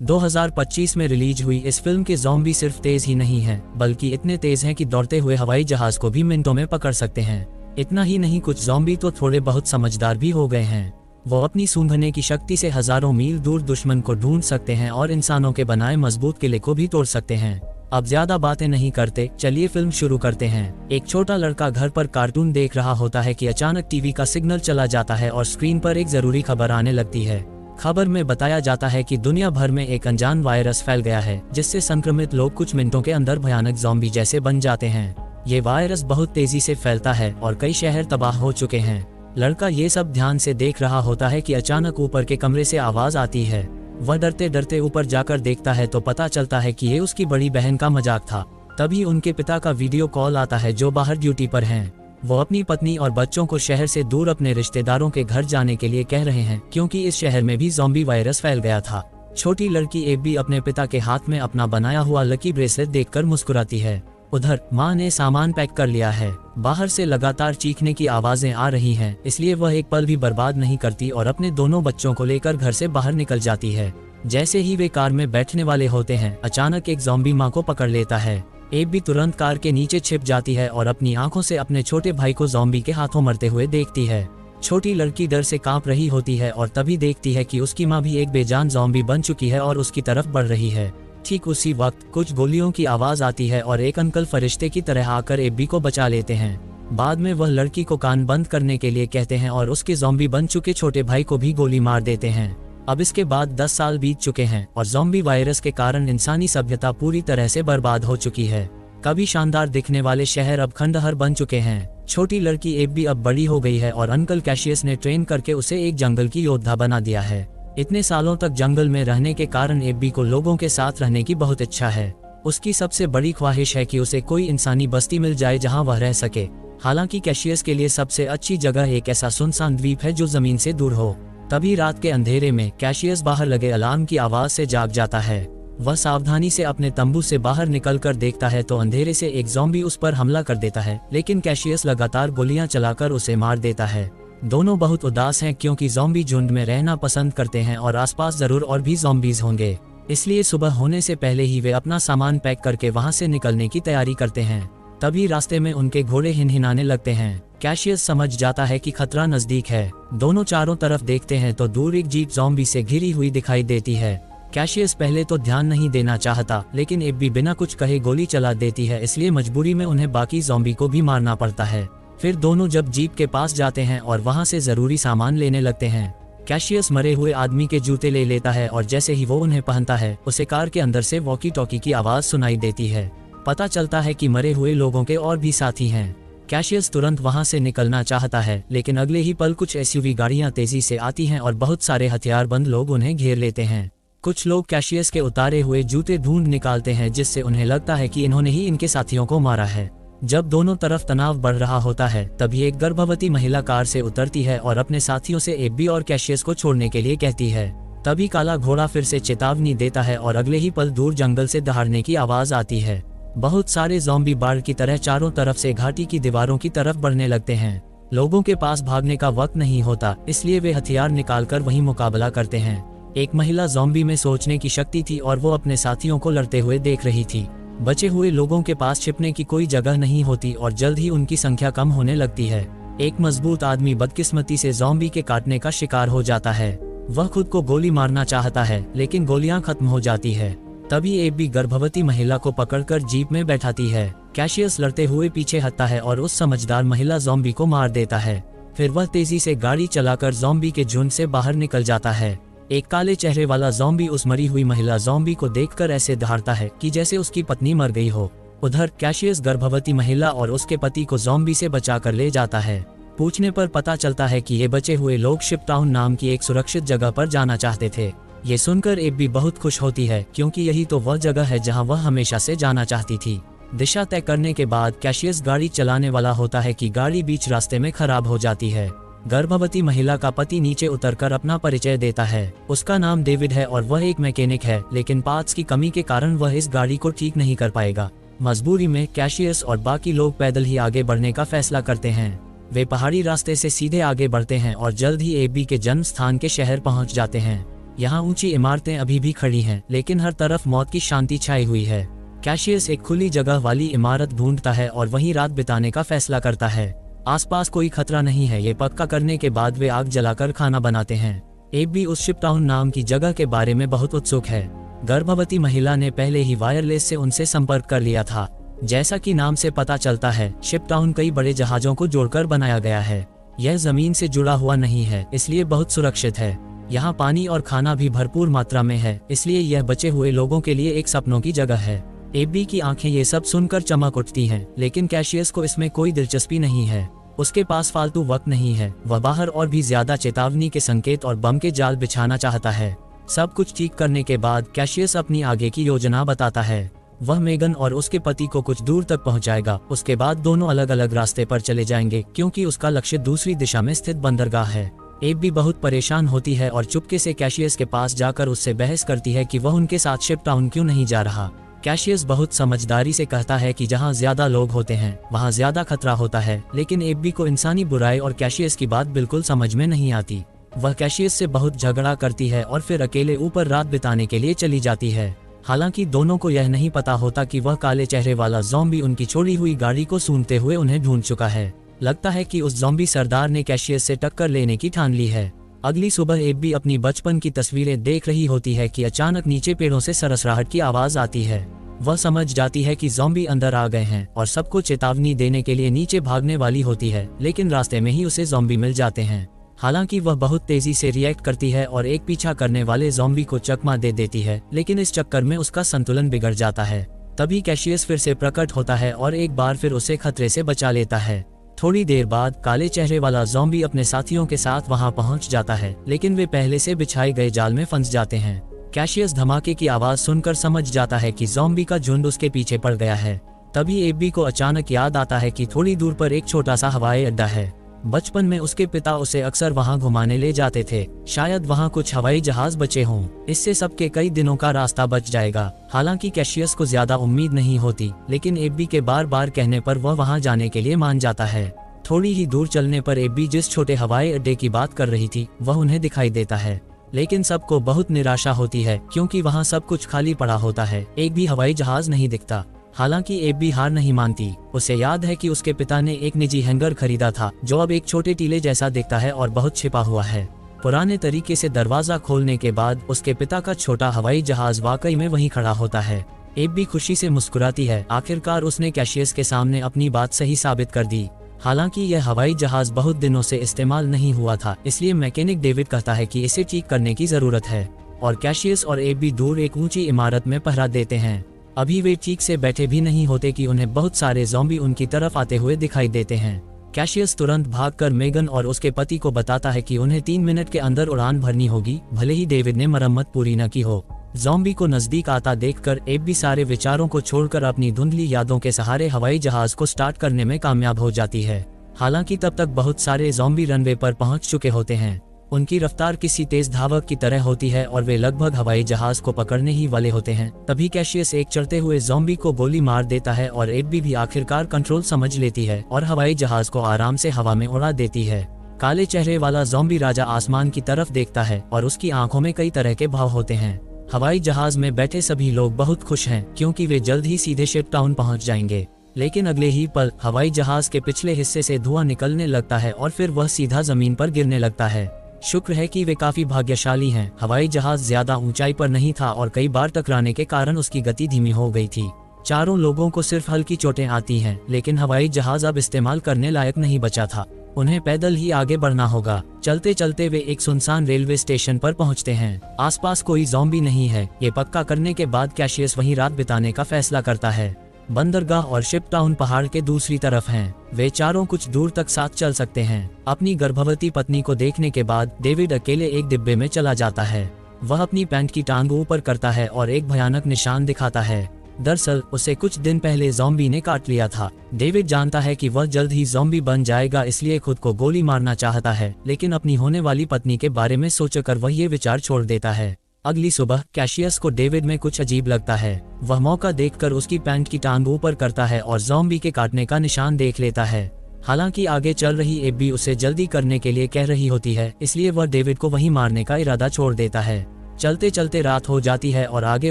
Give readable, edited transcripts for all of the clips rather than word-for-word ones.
2025 में रिलीज हुई इस फिल्म के ज़ॉम्बी सिर्फ तेज ही नहीं हैं, बल्कि इतने तेज हैं कि दौड़ते हुए हवाई जहाज को भी मिनटों में पकड़ सकते हैं। इतना ही नहीं, कुछ ज़ॉम्बी तो थोड़े बहुत समझदार भी हो गए हैं। वो अपनी सूंघने की शक्ति से हजारों मील दूर दुश्मन को ढूंढ सकते हैं और इंसानों के बनाए मजबूत किले को भी तोड़ सकते हैं। अब ज्यादा बातें नहीं करते, चलिए फिल्म शुरू करते हैं। एक छोटा लड़का घर पर कार्टून देख रहा होता है कि अचानक टीवी का सिग्नल चला जाता है और स्क्रीन पर एक जरूरी खबर आने लगती है। खबर में बताया जाता है कि दुनिया भर में एक अनजान वायरस फैल गया है, जिससे संक्रमित लोग कुछ मिनटों के अंदर भयानक ज़ॉम्बी जैसे बन जाते हैं। ये वायरस बहुत तेजी से फैलता है और कई शहर तबाह हो चुके हैं। लड़का ये सब ध्यान से देख रहा होता है कि अचानक ऊपर के कमरे से आवाज आती है। वह डरते डरते ऊपर जाकर देखता है तो पता चलता है कि ये उसकी बड़ी बहन का मजाक था। तभी उनके पिता का वीडियो कॉल आता है, जो बाहर ड्यूटी पर हैं। वो अपनी पत्नी और बच्चों को शहर से दूर अपने रिश्तेदारों के घर जाने के लिए कह रहे हैं, क्योंकि इस शहर में भी ज़ॉम्बी वायरस फैल गया था। छोटी लड़की एबी अपने पिता के हाथ में अपना बनाया हुआ लकी ब्रेसलेट देखकर मुस्कुराती है। उधर माँ ने सामान पैक कर लिया है। बाहर से लगातार चीखने की आवाजें आ रही हैं, इसलिए वह एक पल भी बर्बाद नहीं करती और अपने दोनों बच्चों को लेकर घर से बाहर निकल जाती है। जैसे ही वे कार में बैठने वाले होते हैं, अचानक एक ज़ॉम्बी माँ को पकड़ लेता है। एबी तुरंत कार के नीचे छिप जाती है और अपनी आंखों से अपने छोटे भाई को ज़ॉम्बी के हाथों मरते हुए देखती है। छोटी लड़की डर से कांप रही होती है और तभी देखती है कि उसकी माँ भी एक बेजान ज़ॉम्बी बन चुकी है और उसकी तरफ बढ़ रही है। ठीक उसी वक्त कुछ गोलियों की आवाज आती है और एक अंकल फरिश्ते की तरह आकर एबी को बचा लेते हैं। बाद में वह लड़की को कान बंद करने के लिए कहते हैं और उसके ज़ॉम्बी बन चुके छोटे भाई को भी गोली मार देते हैं। अब इसके बाद 10 साल बीत चुके हैं और ज़ॉम्बी वायरस के कारण इंसानी सभ्यता पूरी तरह से बर्बाद हो चुकी है। कभी शानदार दिखने वाले शहर अब खंडहर बन चुके हैं। छोटी लड़की एबी अब बड़ी हो गई है और अंकल कैशियस ने ट्रेन करके उसे एक जंगल की योद्धा बना दिया है। इतने सालों तक जंगल में रहने के कारण एबी को लोगों के साथ रहने की बहुत इच्छा है। उसकी सबसे बड़ी ख्वाहिश है कि उसे कोई इंसानी बस्ती मिल जाए जहां वह रह सके। हालांकि कैशियस के लिए सबसे अच्छी जगह एक ऐसा सुनसान द्वीप है जो जमीन से दूर हो। तभी रात के अंधेरे में कैशियस बाहर लगे अलार्म की आवाज से जाग जाता है। वह सावधानी से अपने तंबू से बाहर निकलकर देखता है तो अंधेरे से एक ज़ॉम्बी उस पर हमला कर देता है, लेकिन कैशियस लगातार गोलियां चलाकर उसे मार देता है। दोनों बहुत उदास हैं क्योंकि ज़ॉम्बी झुंड में रहना पसंद करते हैं और आसपास जरूर और भी ज़ॉम्बीज होंगे। इसलिए सुबह होने से पहले ही वे अपना सामान पैक करके वहां से निकलने की तैयारी करते हैं। तभी रास्ते में उनके घोड़े हिनहिनाने लगते हैं। कैशियस समझ जाता है कि खतरा नजदीक है। दोनों चारों तरफ देखते हैं तो दूर एक जीप ज़ॉम्बी से घिरी हुई दिखाई देती है। कैशियस पहले तो ध्यान नहीं देना चाहता, लेकिन एबी बिना कुछ कहे गोली चला देती है, इसलिए मजबूरी में उन्हें बाकी ज़ॉम्बी को भी मारना पड़ता है। फिर दोनों जब जीप के पास जाते हैं और वहां से जरूरी सामान लेने लगते हैं। कैशियस मरे हुए आदमी के जूते ले लेता है और जैसे ही वो उन्हें पहनता है, उसे कार के अंदर से वॉकी टॉकी की आवाज सुनाई देती है। पता चलता है कि मरे हुए लोगों के और भी साथी हैं। कैशियस तुरंत वहां से निकलना चाहता है, लेकिन अगले ही पल कुछ एसयूवी गाड़ियां तेजी से आती हैं और बहुत सारे हथियारबंद लोग उन्हें घेर लेते हैं। कुछ लोग कैशियस के उतारे हुए जूते ढूंढ निकालते हैं, जिससे उन्हें लगता है कि इन्होंने ही इनके साथियों को मारा है। जब दोनों तरफ तनाव बढ़ रहा होता है, तभी एक गर्भवती महिला कार से उतरती है और अपने साथियों से एबी और कैशियस को छोड़ने के लिए कहती है। तभी काला घोड़ा फिर से चेतावनी देता है और अगले ही पल दूर जंगल से दहाड़ने की आवाज आती है। बहुत सारे ज़ॉम्बी बाढ़ की तरह चारों तरफ से घाटी की दीवारों की तरफ बढ़ने लगते हैं। लोगों के पास भागने का वक्त नहीं होता, इसलिए वे हथियार निकालकर वहीं मुकाबला करते हैं। एक महिला ज़ॉम्बी में सोचने की शक्ति थी और वो अपने साथियों को लड़ते हुए देख रही थी। बचे हुए लोगों के पास छिपने की कोई जगह नहीं होती और जल्द ही उनकी संख्या कम होने लगती है। एक मजबूत आदमी बदकिस्मती से ज़ॉम्बी के काटने का शिकार हो जाता है। वह खुद को गोली मारना चाहता है, लेकिन गोलियां खत्म हो जाती है। तभी एबी गर्भवती महिला को पकड़कर जीप में बैठाती है। कैशियस लड़ते हुए पीछे हटता है और उस समझदार महिला ज़ॉम्बी को मार देता है। फिर वह तेजी से गाड़ी चलाकर ज़ॉम्बी के झुंड से बाहर निकल जाता है। एक काले चेहरे वाला ज़ॉम्बी उस मरी हुई महिला ज़ॉम्बी को देखकर ऐसे दहाड़ता है कि जैसे उसकी पत्नी मर गई हो। उधर कैशियस गर्भवती महिला और उसके पति को ज़ॉम्बी से बचाकर ले जाता है। पूछने पर पता चलता है कि ये बचे हुए लोग शिप टाउन नाम की एक सुरक्षित जगह पर जाना चाहते थे। ये सुनकर एबी बहुत खुश होती है, क्योंकि यही तो वह जगह है जहां वह हमेशा से जाना चाहती थी। दिशा तय करने के बाद कैशियस गाड़ी चलाने वाला होता है कि गाड़ी बीच रास्ते में खराब हो जाती है। गर्भवती महिला का पति नीचे उतरकर अपना परिचय देता है। उसका नाम डेविड है और वह एक मैकेनिक है, लेकिन पार्ट्स की कमी के कारण वह इस गाड़ी को ठीक नहीं कर पाएगा। मजबूरी में कैशियस और बाकी लोग पैदल ही आगे बढ़ने का फैसला करते हैं। वे पहाड़ी रास्ते से सीधे आगे बढ़ते हैं और जल्द ही एबी के जन्म स्थान के शहर पहुंच जाते हैं। यहाँ ऊंची इमारतें अभी भी खड़ी हैं, लेकिन हर तरफ मौत की शांति छाई हुई है। कैशियस एक खुली जगह वाली इमारत ढूंढता है और वहीं रात बिताने का फैसला करता है। आसपास कोई खतरा नहीं है, ये पक्का करने के बाद वे आग जलाकर खाना बनाते हैं। एबी उस शिपटाउन नाम की जगह के बारे में बहुत उत्सुक है। गर्भवती महिला ने पहले ही वायरलेस से उनसे संपर्क कर लिया था। जैसा कि नाम से पता चलता है, शिपटाउन कई बड़े जहाजों को जोड़कर बनाया गया है। यह जमीन से जुड़ा हुआ नहीं है, इसलिए बहुत सुरक्षित है। यहाँ पानी और खाना भी भरपूर मात्रा में है, इसलिए यह बचे हुए लोगों के लिए एक सपनों की जगह है। एबी की आंखें ये सब सुनकर चमक उठती हैं, लेकिन कैशियस को इसमें कोई दिलचस्पी नहीं है। उसके पास फालतू वक्त नहीं है। वह बाहर और भी ज्यादा चेतावनी के संकेत और बम के जाल बिछाना चाहता है। सब कुछ ठीक करने के बाद कैशियस अपनी आगे की योजना बताता है। वह मेगन और उसके पति को कुछ दूर तक पहुंचाएगा। उसके बाद दोनों अलग अलग रास्ते पर चले जाएंगे, क्योंकि उसका लक्ष्य दूसरी दिशा में स्थित बंदरगाह है। एबी बहुत परेशान होती है और चुपके से कैशियस के पास जाकर उससे बहस करती है कि वह उनके साथ शिपटाउन क्यों नहीं जा रहा। कैशियस बहुत समझदारी से कहता है कि जहां ज्यादा लोग होते हैं वहां ज्यादा खतरा होता है, लेकिन एबी को इंसानी बुराई और कैशियस की बात बिल्कुल समझ में नहीं आती। वह कैशियस से बहुत झगड़ा करती है और फिर अकेले ऊपर रात बिताने के लिए चली जाती है। हालांकि दोनों को यह नहीं पता होता कि वह काले चेहरे वाला ज़ॉम्बी उनकी छोड़ी हुई गाड़ी को सूंघते हुए उन्हें ढूंढ चुका है। लगता है कि उस ज़ॉम्बी सरदार ने कैशियस से टक्कर लेने की ठान ली है। अगली सुबह एबी अपनी बचपन की तस्वीरें देख रही होती है कि अचानक नीचे पेड़ों से सरसराहट की आवाज आती है। वह समझ जाती है कि ज़ॉम्बी अंदर आ गए हैं और सबको चेतावनी देने के लिए नीचे भागने वाली होती है, लेकिन रास्ते में ही उसे ज़ॉम्बी मिल जाते हैं। हालांकि वह बहुत तेजी से रिएक्ट करती है और एक पीछा करने वाले ज़ॉम्बी को चकमा दे देती है, लेकिन इस चक्कर में उसका संतुलन बिगड़ जाता है। तभी कैशियस फिर से प्रकट होता है और एक बार फिर उसे खतरे से बचा लेता है। थोड़ी देर बाद काले चेहरे वाला ज़ॉम्बी अपने साथियों के साथ वहां पहुंच जाता है, लेकिन वे पहले से बिछाए गए जाल में फंस जाते हैं। कैशियस धमाके की आवाज सुनकर समझ जाता है कि ज़ॉम्बी का झुंड उसके पीछे पड़ गया है। तभी एबी को अचानक याद आता है कि थोड़ी दूर पर एक छोटा सा हवाई अड्डा है। बचपन में उसके पिता उसे अक्सर वहां घुमाने ले जाते थे। शायद वहां कुछ हवाई जहाज बचे हों। इससे सबके कई दिनों का रास्ता बच जाएगा। हालांकि कैशियस को ज्यादा उम्मीद नहीं होती, लेकिन एबी के बार बार कहने पर वह वहां जाने के लिए मान जाता है। थोड़ी ही दूर चलने पर एबी जिस छोटे हवाई अड्डे की बात कर रही थी वह उन्हें दिखाई देता है, लेकिन सबको बहुत निराशा होती है क्योंकि वहां सब कुछ खाली पड़ा होता है। एक भी हवाई जहाज नहीं दिखता। हालांकि एबी हार नहीं मानती। उसे याद है कि उसके पिता ने एक निजी हैंगर खरीदा था जो अब एक छोटे टीले जैसा दिखता है और बहुत छिपा हुआ है। पुराने तरीके से दरवाजा खोलने के बाद उसके पिता का छोटा हवाई जहाज वाकई में वहीं खड़ा होता है। एबी खुशी से मुस्कुराती है। आखिरकार उसने कैशियस के सामने अपनी बात सही साबित कर दी। हालांकि यह हवाई जहाज बहुत दिनों से इस्तेमाल नहीं हुआ था, इसलिए मैकेनिक डेविड कहता है कि इसे ठीक करने की जरूरत है और कैशियस और एबी दूर एक ऊंची इमारत में पहरा देते हैं। अभी वे ठीक से बैठे भी नहीं होते कि उन्हें बहुत सारे ज़ॉम्बी उनकी तरफ आते हुए दिखाई देते हैं। कैशियस तुरंत भागकर मेगन और उसके पति को बताता है कि उन्हें 3 मिनट के अंदर उड़ान भरनी होगी, भले ही डेविड ने मरम्मत पूरी न की हो। ज़ॉम्बी को नजदीक आता देखकर एबी सारे विचारों को छोड़कर अपनी धुंधली यादों के सहारे हवाई जहाज को स्टार्ट करने में कामयाब हो जाती है। हालांकि तब तक बहुत सारे ज़ॉम्बी रनवे पर पहुंच चुके होते हैं। उनकी रफ्तार किसी तेज धावक की तरह होती है और वे लगभग हवाई जहाज को पकड़ने ही वाले होते हैं। तभी कैशियस एक चढ़ते हुए ज़ॉम्बी को गोली मार देता है और एबी भी आखिरकार कंट्रोल समझ लेती है और हवाई जहाज को आराम से हवा में उड़ा देती है। काले चेहरे वाला ज़ॉम्बी राजा आसमान की तरफ देखता है और उसकी आंखों में कई तरह के भाव होते हैं। हवाई जहाज में बैठे सभी लोग बहुत खुश हैं क्योंकि वे जल्द ही सीधे शिपटाउन पहुंच जाएंगे। लेकिन अगले ही पल हवाई जहाज के पिछले हिस्से से धुआं निकलने लगता है और फिर वह सीधा जमीन पर गिरने लगता है। शुक्र है कि वे काफी भाग्यशाली हैं। हवाई जहाज ज्यादा ऊंचाई पर नहीं था और कई बार टकराने के कारण उसकी गति धीमी हो गई थी। चारों लोगों को सिर्फ हल्की चोटें आती हैं, लेकिन हवाई जहाज अब इस्तेमाल करने लायक नहीं बचा था। उन्हें पैदल ही आगे बढ़ना होगा। चलते चलते वे एक सुनसान रेलवे स्टेशन पर पहुंचते हैं। आसपास कोई ज़ॉम्बी नहीं है। ये पक्का करने के बाद कैशियस वहीं रात बिताने का फैसला करता है। बंदरगाह और शिपटाउन पहाड़ के दूसरी तरफ हैं। वे चारों कुछ दूर तक साथ चल सकते हैं। अपनी गर्भवती पत्नी को देखने के बाद डेविड अकेले एक डिब्बे में चला जाता है। वह अपनी पैंट की टांग ऊपर करता है और एक भयानक निशान दिखाता है। दरअसल उसे कुछ दिन पहले ज़ॉम्बी ने काट लिया था। डेविड जानता है कि वह जल्द ही ज़ॉम्बी बन जाएगा, इसलिए खुद को गोली मारना चाहता है, लेकिन अपनी होने वाली पत्नी के बारे में सोचकर वह ये विचार छोड़ देता है। अगली सुबह कैशियस को डेविड में कुछ अजीब लगता है। वह मौका देखकर उसकी पैंट की टांग ऊपर करता है और ज़ॉम्बी के काटने का निशान देख लेता है। हालांकि आगे चल रही एबी उसे जल्दी करने के लिए कह रही होती है, इसलिए वह डेविड को वहीं मारने का इरादा छोड़ देता है। चलते चलते रात हो जाती है और आगे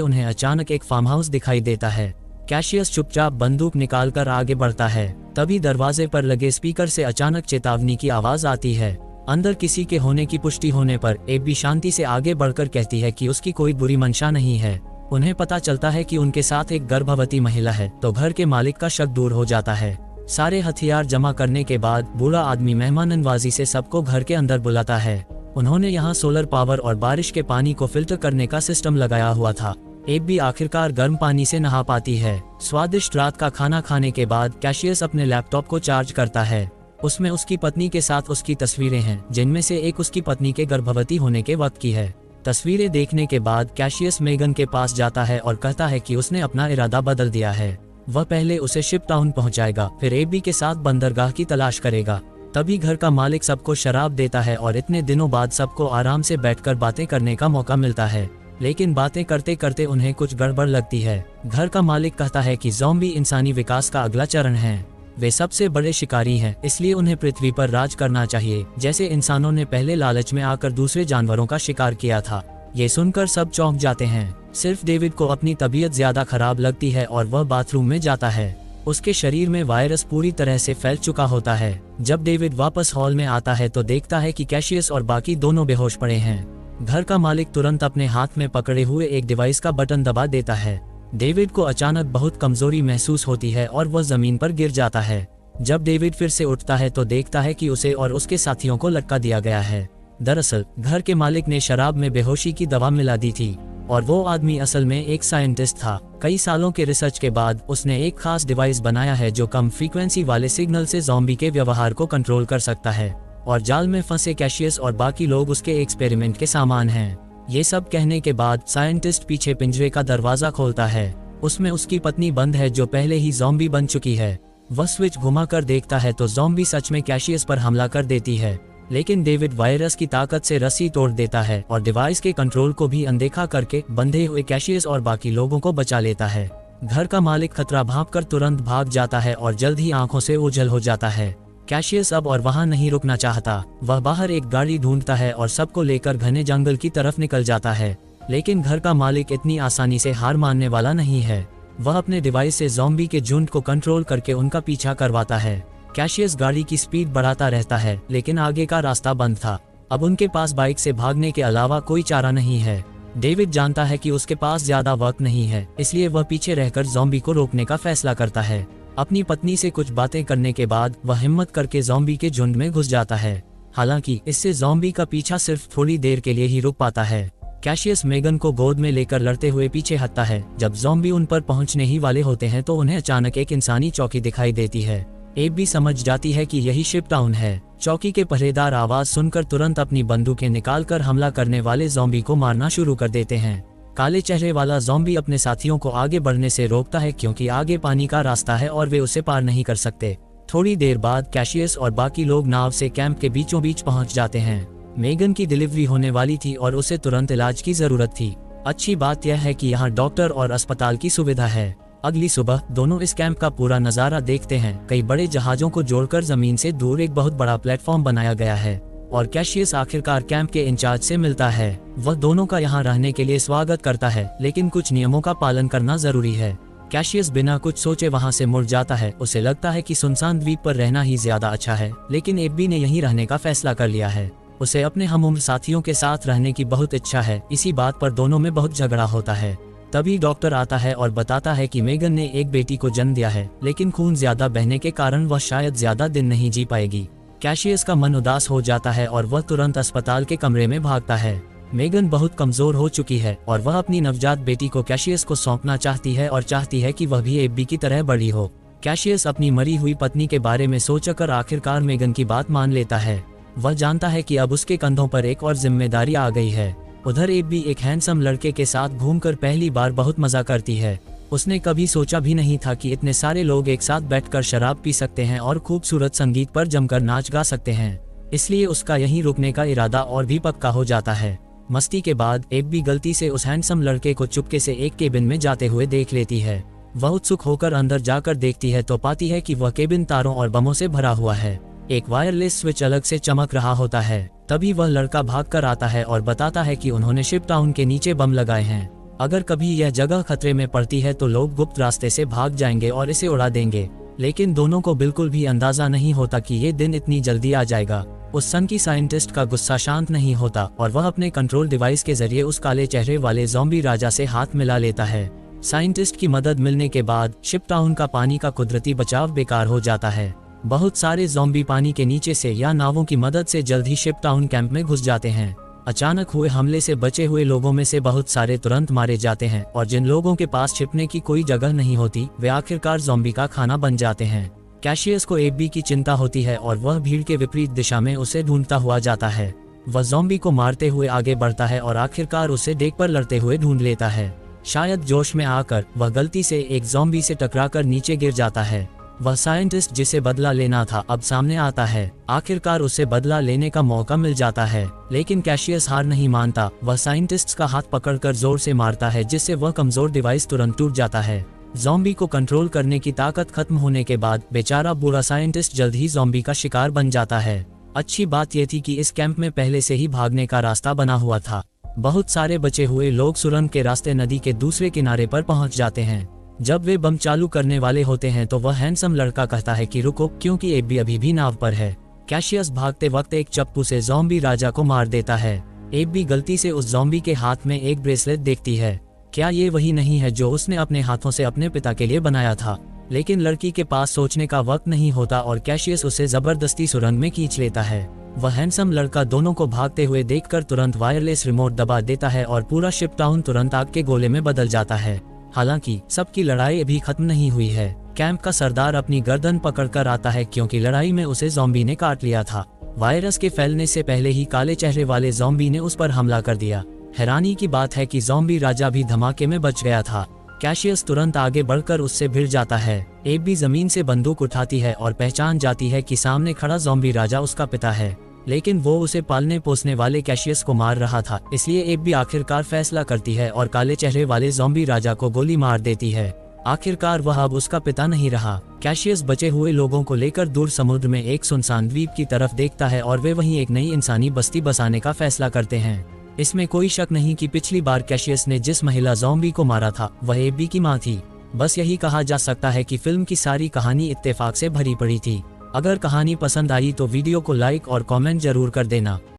उन्हें अचानक एक फार्म हाउस दिखाई देता है। कैशियस चुपचाप बंदूक निकालकर आगे बढ़ता है। तभी दरवाजे पर लगे स्पीकर से अचानक चेतावनी की आवाज आती है। अंदर किसी के होने की पुष्टि होने पर एबी शांति से आगे बढ़कर कहती है कि उसकी कोई बुरी मंशा नहीं है। उन्हें पता चलता है कि उनके साथ एक गर्भवती महिला है तो घर के मालिक का शक दूर हो जाता है। सारे हथियार जमा करने के बाद बूढ़ा आदमी मेहमान नवाजी से सबको घर के अंदर बुलाता है। उन्होंने यहाँ सोलर पावर और बारिश के पानी को फिल्टर करने का सिस्टम लगाया हुआ था। एबी आखिरकार गर्म पानी से नहा पाती है। स्वादिष्ट रात का खाना खाने के बाद कैशियस अपने लैपटॉप को चार्ज करता है। उसमें उसकी पत्नी के साथ उसकी तस्वीरें हैं, जिनमें से एक उसकी पत्नी के गर्भवती होने के वक्त की है। तस्वीरें देखने के बाद कैशियस मेगन के पास जाता है और कहता है कि उसने अपना इरादा बदल दिया है। वह पहले उसे शिप टाउन पहुंचाएगा, फिर एबी के साथ बंदरगाह की तलाश करेगा। तभी घर का मालिक सबको शराब देता है और इतने दिनों बाद सबको आराम से बैठकर बातें करने का मौका मिलता है। लेकिन बातें करते करते उन्हें कुछ गड़बड़ लगती है। घर का मालिक कहता है कि ज़ॉम्बी इंसानी विकास का अगला चरण है। वे सबसे बड़े शिकारी हैं, इसलिए उन्हें पृथ्वी पर राज करना चाहिए, जैसे इंसानों ने पहले लालच में आकर दूसरे जानवरों का शिकार किया था। ये सुनकर सब चौंक जाते हैं। सिर्फ डेविड को अपनी तबीयत ज्यादा खराब लगती है और वह बाथरूम में जाता है। उसके शरीर में वायरस पूरी तरह से फैल चुका होता है। जब डेविड वापस हॉल में आता है तो देखता है कि कैशियस और बाकी दोनों बेहोश पड़े हैं। घर का मालिक तुरंत अपने हाथ में पकड़े हुए एक डिवाइस का बटन दबा देता है। डेविड को अचानक बहुत कमजोरी महसूस होती है और वह जमीन पर गिर जाता है। जब डेविड फिर से उठता है तो देखता है कि उसे और उसके साथियों को लटका दिया गया है। दरअसल घर के मालिक ने शराब में बेहोशी की दवा मिला दी थी और वो आदमी असल में एक साइंटिस्ट था। कई सालों के रिसर्च के बाद उसने एक खास डिवाइस बनाया है जो कम फ्रीक्वेंसी वाले सिग्नल से ज़ॉम्बी के व्यवहार को कंट्रोल कर सकता है। और जाल में फंसे कैशियस और बाकी लोग उसके एक्सपेरिमेंट के सामान हैं। ये सब कहने के बाद साइंटिस्ट पीछे पिंजरे का दरवाजा खोलता है। उसमें उसकी पत्नी बंद है जो पहले ही ज़ॉम्बी बन चुकी है। वह स्विच घुमाकर देखता है तो ज़ॉम्बी सच में कैशियस पर हमला कर देती है। लेकिन डेविड वायरस की ताकत से रस्सी तोड़ देता है और डिवाइस के कंट्रोल को भी अनदेखा करके बंधे हुए कैशियस और बाकी लोगों को बचा लेता है। घर का मालिक खतरा भांपकर तुरंत भाग जाता है और जल्द ही आंखों से ओझल हो जाता है। कैशियस अब और वहां नहीं रुकना चाहता। वह बाहर एक गाड़ी ढूंढता है और सबको लेकर घने जंगल की तरफ निकल जाता है। लेकिन घर का मालिक इतनी आसानी से हार मानने वाला नहीं है। वह अपने डिवाइस से ज़ॉम्बी के झुंड को कंट्रोल करके उनका पीछा करवाता है। कैशियस गाड़ी की स्पीड बढ़ाता रहता है, लेकिन आगे का रास्ता बंद था। अब उनके पास बाइक से भागने के अलावा कोई चारा नहीं है। डेविड जानता है कि उसके पास ज्यादा वक्त नहीं है, इसलिए वह पीछे रहकर ज़ॉम्बी को रोकने का फैसला करता है। अपनी पत्नी से कुछ बातें करने के बाद वह हिम्मत करके ज़ॉम्बी के झुंड में घुस जाता है। हालांकि इससे ज़ॉम्बी का पीछा सिर्फ थोड़ी देर के लिए ही रुक पाता है। कैशियस मेगन को गोद में लेकर लड़ते हुए पीछे हटता है। जब ज़ॉम्बी उन पर पहुंचने ही वाले होते हैं तो उन्हें अचानक एक इंसानी चौकी दिखाई देती है। एब भी समझ जाती है कि यही शिप टाउन है। चौकी के पहरेदार आवाज सुनकर तुरंत अपनी बंदूकें निकालकर हमला करने वाले ज़ॉम्बी को मारना शुरू कर देते हैं। काले चेहरे वाला ज़ॉम्बी अपने साथियों को आगे बढ़ने से रोकता है क्योंकि आगे पानी का रास्ता है और वे उसे पार नहीं कर सकते। थोड़ी देर बाद कैशियस और बाकी लोग नाव से कैंप के बीचों बीच पहुंच जाते हैं। मेगन की डिलीवरी होने वाली थी और उसे तुरंत इलाज की जरूरत थी। अच्छी बात यह है कि यहाँ डॉक्टर और अस्पताल की सुविधा है। अगली सुबह दोनों इस कैंप का पूरा नजारा देखते हैं। कई बड़े जहाजों को जोड़कर जमीन से दूर एक बहुत बड़ा प्लेटफॉर्म बनाया गया है और कैशियस आखिरकार कैंप के इंचार्ज से मिलता है। वह दोनों का यहाँ रहने के लिए स्वागत करता है, लेकिन कुछ नियमों का पालन करना जरूरी है। कैशियस बिना कुछ सोचे वहाँ से मुड़ जाता है। उसे लगता है कि सुनसान द्वीप पर रहना ही ज्यादा अच्छा है, लेकिन एब्बी ने यहीं रहने का फैसला कर लिया है। उसे अपने हमउम्र साथियों के साथ रहने की बहुत इच्छा है। इसी बात पर दोनों में बहुत झगड़ा होता है। तभी डॉक्टर आता है और बताता है कि मेगन ने एक बेटी को जन्म दिया है, लेकिन खून ज्यादा बहने के कारण वह शायद ज्यादा दिन नहीं जी पाएगी। कैशियस का मन उदास हो जाता है और वह तुरंत अस्पताल के कमरे में भागता है। मेगन बहुत कमजोर हो चुकी है और वह अपनी नवजात बेटी को कैशियस को सौंपना चाहती है और चाहती है कि वह भी एब्बी की तरह बड़ी हो। कैशियस अपनी मरी हुई पत्नी के बारे में सोचकर आखिरकार मेगन की बात मान लेता है। वह जानता है कि अब उसके कंधों पर एक और जिम्मेदारी आ गई है। उधर एब्बी एक हैंडसम लड़के के साथ घूमकर पहली बार बहुत मजा करती है। उसने कभी सोचा भी नहीं था कि इतने सारे लोग एक साथ बैठकर शराब पी सकते हैं और खूबसूरत संगीत पर जमकर नाच गा सकते हैं। इसलिए उसका यहीं रुकने का इरादा और भी पक्का हो जाता है। मस्ती के बाद एब्बी गलती से उस हैंडसम लड़के को चुपके से एक केबिन में जाते हुए देख लेती है। वह उत्सुक होकर अंदर जाकर देखती है तो पाती है कि वह केबिन तारों और बमों से भरा हुआ है। एक वायरलेस स्विच अलग से चमक रहा होता है। तभी वह लड़का भाग कर आता है और बताता है कि उन्होंने शिप टाउन के नीचे बम लगाए हैं। अगर कभी यह जगह खतरे में पड़ती है तो लोग गुप्त रास्ते से भाग जाएंगे और इसे उड़ा देंगे। लेकिन दोनों को बिल्कुल भी अंदाजा नहीं होता कि ये दिन इतनी जल्दी आ जाएगा। उस सन की साइंटिस्ट का गुस्सा शांत नहीं होता और वह अपने कंट्रोल डिवाइस के जरिए उस काले चेहरे वाले ज़ॉम्बी राजा से हाथ मिला लेता है। साइंटिस्ट की मदद मिलने के बाद शिप टाउन का पानी का कुदरती बचाव बेकार हो जाता है। बहुत सारे ज़ॉम्बी पानी के नीचे से या नावों की मदद से जल्द ही शिप टाउन कैंप में घुस जाते हैं। अचानक हुए हमले से बचे हुए लोगों में से बहुत सारे तुरंत मारे जाते हैं और जिन लोगों के पास छिपने की कोई जगह नहीं होती वे आखिरकार ज़ॉम्बी का खाना बन जाते हैं। कैशियस को एबी की चिंता होती है और वह भीड़ के विपरीत दिशा में उसे ढूंढता हुआ जाता है। वह ज़ॉम्बी को मारते हुए आगे बढ़ता है और आखिरकार उसे डेक पर लड़ते हुए ढूंढ लेता है। शायद जोश में आकर वह गलती से एक ज़ॉम्बी से टकराकर नीचे गिर जाता है। वह साइंटिस्ट जिसे बदला लेना था अब सामने आता है। आखिरकार उसे बदला लेने का मौका मिल जाता है, लेकिन कैशियस हार नहीं मानता। वह साइंटिस्ट का हाथ पकड़कर जोर से मारता है जिससे वह कमजोर डिवाइस तुरंत टूट जाता है। ज़ॉम्बी को कंट्रोल करने की ताकत खत्म होने के बाद बेचारा बुरा साइंटिस्ट जल्द ही ज़ॉम्बी का शिकार बन जाता है। अच्छी बात यह थी कि इस कैंप में पहले से ही भागने का रास्ता बना हुआ था। बहुत सारे बचे हुए लोग सुरंग के रास्ते नदी के दूसरे किनारे पर पहुंच जाते हैं। जब वे बम चालू करने वाले होते हैं तो वह हैंडसम लड़का कहता है कि रुको, क्योंकि एबी अभी भी नाव पर है। कैशियस भागते वक्त एक चप्पू से ज़ॉम्बी राजा को मार देता है। एबी गलती से उस ज़ॉम्बी के हाथ में एक ब्रेसलेट देखती है। क्या ये वही नहीं है जो उसने अपने हाथों से अपने पिता के लिए बनाया था? लेकिन लड़की के पास सोचने का वक्त नहीं होता और कैशियस उसे जबरदस्ती सुरंग में खींच लेता है। वह हैंडसम लड़का दोनों को भागते हुए देखकर तुरंत वायरलेस रिमोट दबा देता है और पूरा शिप टाउन तुरंत आग के गोले में बदल जाता है। हालांकि सबकी लड़ाई अभी खत्म नहीं हुई है। कैंप का सरदार अपनी गर्दन पकड़कर आता है क्योंकि लड़ाई में उसे ज़ॉम्बी ने काट लिया था। वायरस के फैलने से पहले ही काले चेहरे वाले ज़ॉम्बी ने उस पर हमला कर दिया। हैरानी की बात है कि ज़ॉम्बी राजा भी धमाके में बच गया था। कैशियस तुरंत आगे बढ़कर उससे भिड़ जाता है। एबी जमीन से बंदूक उठाती है और पहचान जाती है कि सामने खड़ा ज़ॉम्बी राजा उसका पिता है, लेकिन वो उसे पालने पोसने वाले कैशियस को मार रहा था। इसलिए एबी आखिरकार फैसला करती है और काले चेहरे वाले ज़ॉम्बी राजा को गोली मार देती है। आखिरकार वह अब उसका पिता नहीं रहा। कैशियस बचे हुए लोगों को लेकर दूर समुद्र में एक सुनसान द्वीप की तरफ देखता है और वे वहीं एक नई इंसानी बस्ती बसाने का फैसला करते हैं। इसमें कोई शक नहीं कि पिछली बार कैशियस ने जिस महिला ज़ॉम्बी को मारा था वह एबी की मां थी। बस यही कहा जा सकता है कि फिल्म की सारी कहानी इत्तेफाक से भरी पड़ी थी। अगर कहानी पसंद आई तो वीडियो को लाइक और कमेंट जरूर कर देना।